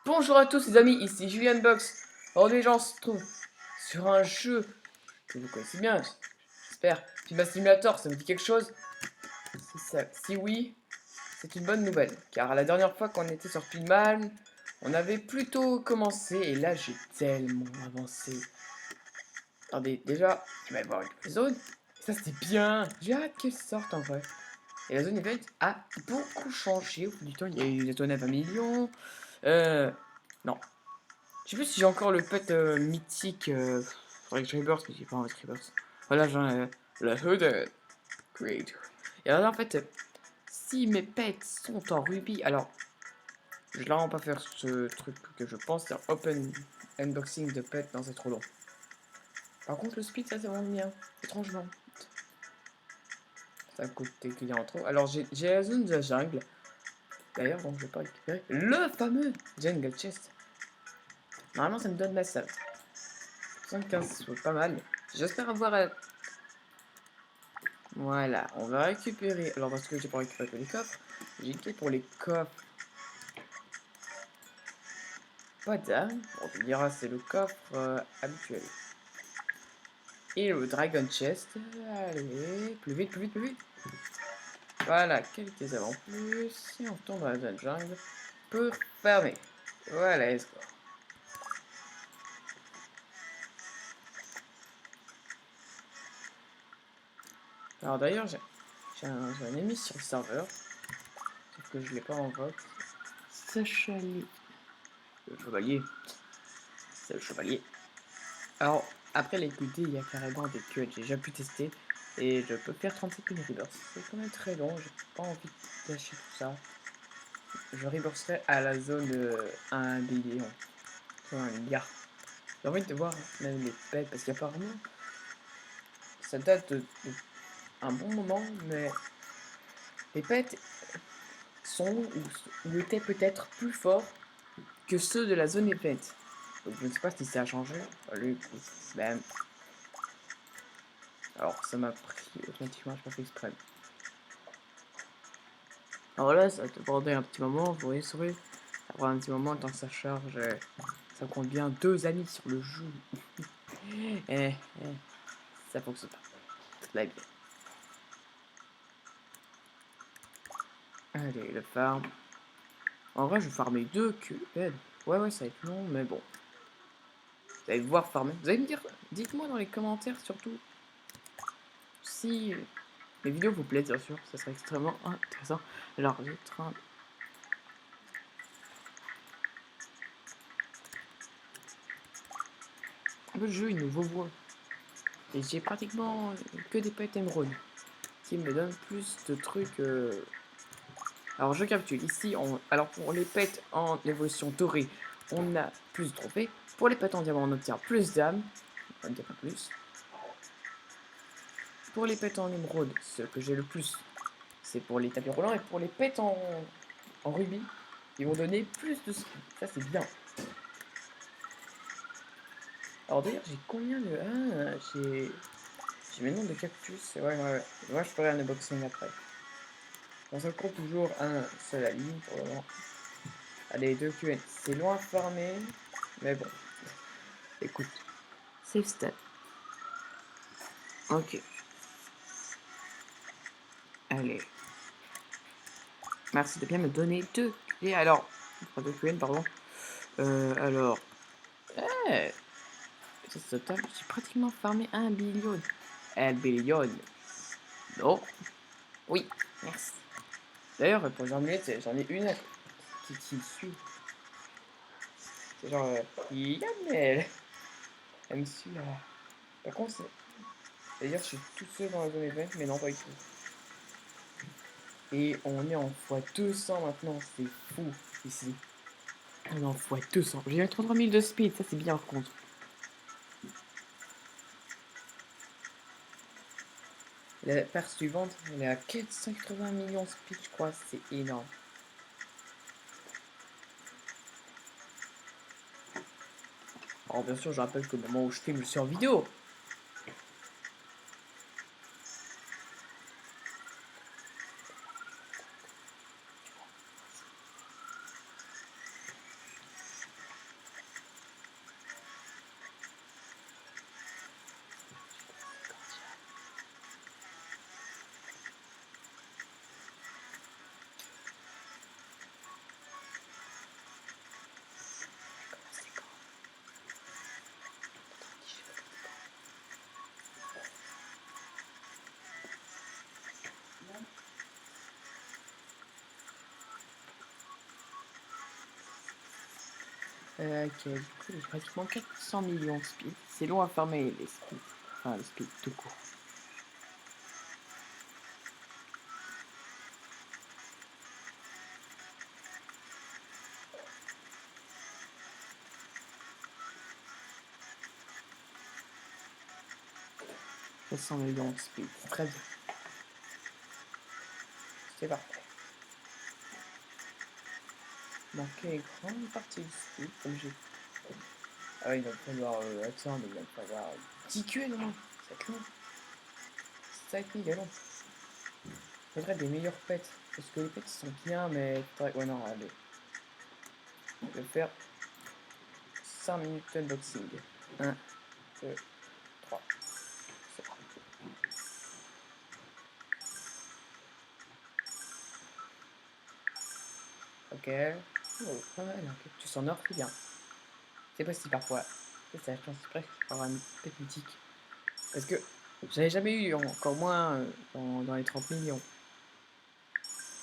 Bonjour à tous les amis, ici Julian Box. Aujourd'hui, j'en se trouve sur un jeu que vous connaissez bien, j'espère. Film Simulator, ça vous dit quelque chose? Si oui, c'est une bonne nouvelle. Car la dernière fois qu'on était sur Pinman, on avait plutôt commencé et là j'ai tellement avancé. Attendez, déjà, je vais voir une zone. Ça c'était bien, j'ai hâte qu'elle sorte en vrai. Et la zone event a beaucoup changé au fil du temps. Il y a eu des tonnes à 20 millions. Non, je sais plus si j'ai encore le pet mythique. Faudrait que je rebirth, mais j'ai pas envie de rebirth. Voilà, j'en ai la Hood Creator. Et alors, en fait, si mes pets sont en rubis, alors je vais vraiment pas faire ce truc que je pense, c'est un open unboxing de pets. Non, c'est trop long. Par contre, le speed, ça c'est vraiment bien, étrangement. Ça coûte des clients trop. Alors, j'ai la zone de la jungle. D'ailleurs, donc je vais pas récupérer le fameux Jungle Chest. Normalement, ça me donne la salle. 75, c'est pas mal. J'espère avoir. Voilà, on va récupérer. Alors, parce que j'ai pas récupéré tous les coffres, j'ai cliqué pour les coffres. Pas d'armes. On te dira, c'est le coffre habituel. Et le Dragon Chest. Allez, plus vite, plus vite, plus vite. Voilà, quelques avant plus. Et on tombe dans la zone jungle. Peu fermé. Voilà, let's go. Alors d'ailleurs, j'ai un ennemi sur le serveur. Sauf que je l'ai pas en vote. Sachali. Le chevalier. C'est le chevalier. Alors, après l'écouter, il y a carrément des queues que j'ai déjà pu tester. Et je peux faire 37 000 reverse. C'est quand même très long, j'ai pas envie de lâcher tout ça. Je reverserai à la zone 1 billion. Soit 1 milliard. J'ai envie de voir même les pets, parce qu'apparemment, ça date de un bon moment, mais les pets sont ou étaient peut-être plus forts que ceux de la zone event. Donc je ne sais pas si ça a changé. Allez, bam. Alors ça m'a pris automatiquement, je pas fait exprès. Alors là, ça va te prendre un petit moment, vous voyez, ça prend un petit moment, tant que ça charge, ça compte bien 2 amis sur le jeu. eh, ça fonctionne pas. Très bien. Allez, le farm. En vrai, je vais farmer 2 QL. Ouais, ça va être long, mais bon. Vous allez voir farmer. Vous allez me dire, dites-moi dans les commentaires surtout, si les vidéos vous plaisent, bien sûr, ça serait extrêmement intéressant. Alors, j'ai train. Le jeu, il nous voit. Et j'ai pratiquement que des pets émeraudes qui me donnent plus de trucs. Alors je capture ici, alors pour les pets en évolution dorée, on a plus de trophées. Pour les pets en diamant, on obtient plus d'âmes, on dirait pas plus. Pour les pets en émeraude, ce que j'ai le plus, c'est pour les tapis roulants. Et pour les pets en rubis, ils vont donner plus de speed. Ça c'est bien. Alors d'ailleurs, j'ai combien de... j'ai mes noms de cactus. Ouais. Moi je ferai un unboxing après. On se compte toujours un seul à ligne pour le moment. Allez, 2 QN. C'est loin à farmer, mais bon. Écoute. Save stat. Ok. Allez. Merci de bien me donner 2 clés. Alors. Pas 2 QN, pardon. Alors. Eh ça total. J'ai pratiquement farmé 1 billion. 1 billion. Non. Oui. Merci. D'ailleurs, pour les amulettes, j'en ai une qui me suit. C'est genre. Yamel. Elle me suit là. Par contre, d'ailleurs, je suis tout seul dans la zone event, mais non, pas du tout. Et on est en x200 maintenant, c'est fou ici. On est en x200. J'ai 33 000 de speed, ça c'est bien par contre. La paire suivante, elle est à 480 millions de speed, je crois, c'est énorme. Alors bien sûr, je rappelle que au moment où je filme, je suis en vidéo. Ok, du coup, j'ai pratiquement 400 millions de speed. C'est long à farmer les speed. Enfin, les speed tout court. « 400 millions de speed, très bien. C'est parfait. Manquer grande partie du speed, comme j'ai... Ah oui, il va falloir attendre, il va falloir 10 QA non, c'est long. Ça va être méga long. Faudrait des meilleurs pets. Parce que les pets ils sont bien, mais faudrait... Ouais, non, allez. Je vais faire 5 minutes d'unboxing. 1, 2, 3. C'est bon. Ok. Oh, pas mal, ok. Tu s'en or, c'est bien. C'est possible parfois. C'est la chance presque pour avoir une pet mythique. Parce que j'avais jamais eu, encore moins dans les 30 millions.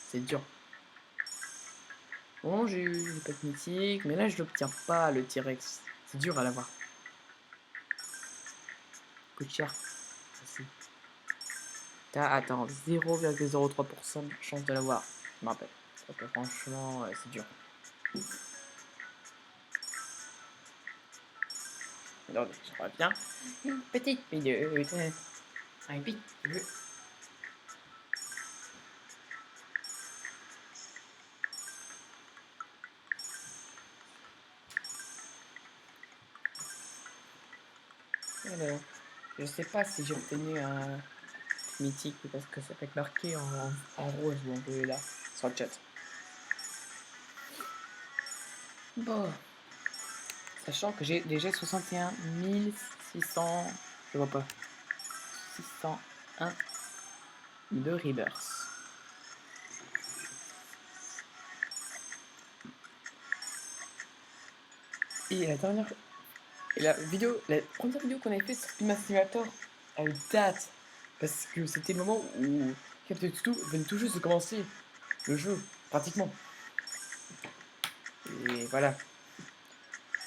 C'est dur. Bon, j'ai eu une pet mythique, mais là je l'obtiens pas, le T-Rex. C'est dur à l'avoir. Coûte cher. T'as, attends, 0,03% de chance de l'avoir. Je me rappelle. Donc franchement, c'est dur. Non, mais je reviens. Une petite minute. Un petit peu. Alors, je sais pas si j'ai obtenu un mythique parce que ça peut être marqué en rose ou en bleu là, sur le chat. Bon, sachant que j'ai déjà 61 600, je vois pas, 601 de Rebirth. Et la dernière, la première vidéo qu'on avait fait sur Pima Simulator, elle date parce que c'était le moment où Captain Tutu venait tout juste de commencer le jeu, pratiquement. Et voilà.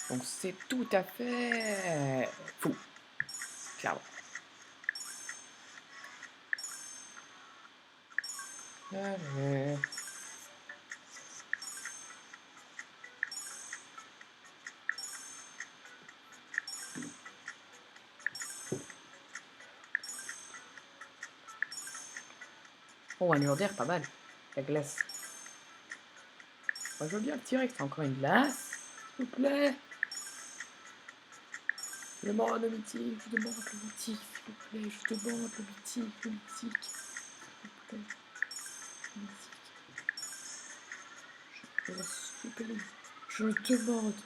Donc c'est tout à fait fou, clairement. Allez. Oh, un d'air, pas mal. La glace. Moi, je veux bien le T-Rex. Encore une glace, s'il vous plaît. Je demande le mythique, je demande le mythique, s'il vous plaît. Je demande le mythique, s'il vous plaît. Le mythique. Je vous en supplie. Je le demande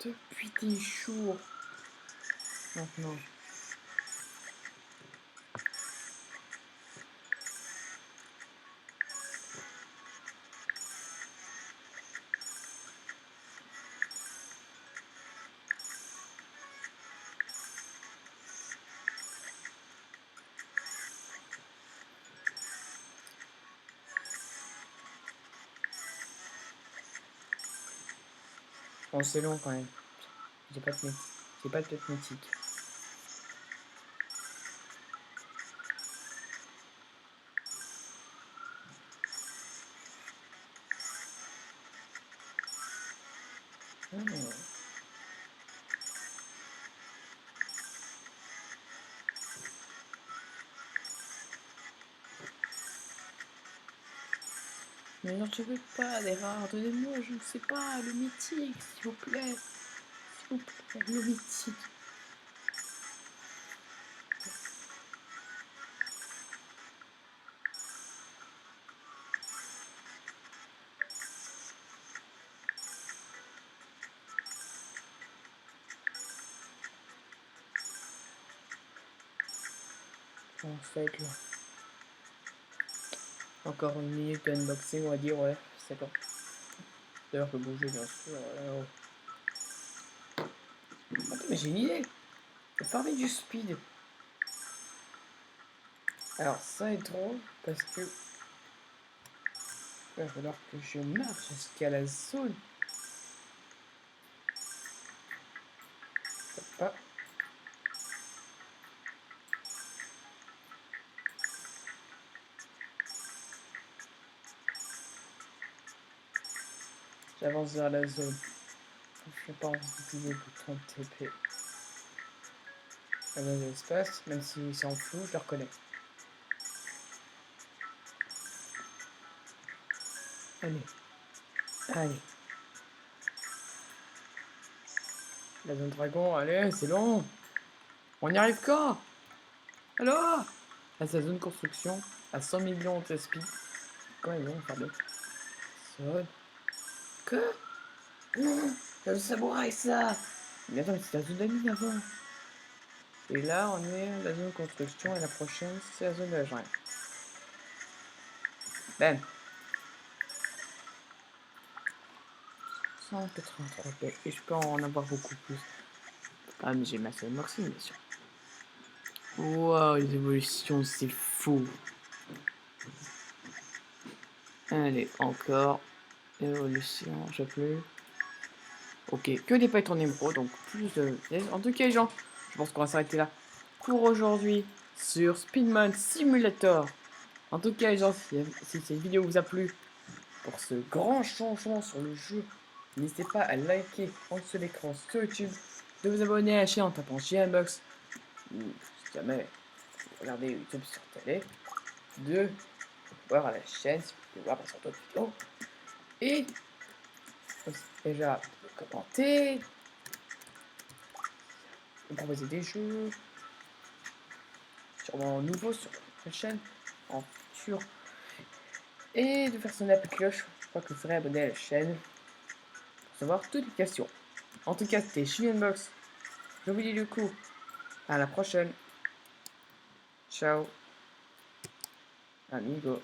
depuis des jours. Maintenant. Bon, c'est long quand même. J'ai pas de mythique. J'ai pas de tête mythique. Hmm. Mais non, je veux pas des rares. Donnez-moi, je ne sais pas, le mythique, s'il vous plaît. S'il vous plaît, le mythique. Bon, ça va être long. Encore une minute d'unboxing, on va dire, ouais, c'est bon. D'ailleurs, le bouger, bien sûr. Attends, mais j'ai une idée. Faut farmer du speed. Alors, ça va être drôle parce que il va falloir que je marche jusqu'à la zone. pas. J'avance vers la zone. Je n'ai pas envie d'utiliser le bouton de TP. La zone de l'espace, même si c'est en flou, je le reconnais. Allez. Allez. La zone dragon, allez, c'est long. On y arrive quand? Alors? Là, c'est la zone construction à 100 millions de SP. Quand ils vont faire de zone. Que? Non, c'est le samouraï ça. Mais attends, c'est la zone de la mine avant. Et là, on est à la zone construction et la prochaine, c'est la zone de la jungle. Bam. 183 paix. Et je peux en avoir beaucoup plus. Ah, mais j'ai ma seule Maxime, bien sûr. Waouh, les évolutions, c'est fou. Allez, encore. Évolution, j'ai plus. Ok, que des pailles en émeraude, donc plus de... En tout cas, les gens, je pense qu'on va s'arrêter là pour aujourd'hui sur Speedman Simulator. En tout cas, les gens, si cette vidéo vous a plu, pour ce grand changement sur le jeu, n'hésitez pas à liker en dessous de l'écran sur YouTube, de vous abonner à la chaîne en tapant JMBox, ou si jamais vous regardez YouTube sur télé, de voir à la chaîne si vous pouvez voir par d'autres vidéos, et déjà commenter, me proposer des jeux, sûrement nouveaux sur la chaîne, en futur, et de faire sonner la petite cloche, je crois que vous serez abonné à la chaîne, pour savoir toutes les questions. En tout cas, c'était JMBox. Je vous dis du coup, à la prochaine. Ciao, amigo.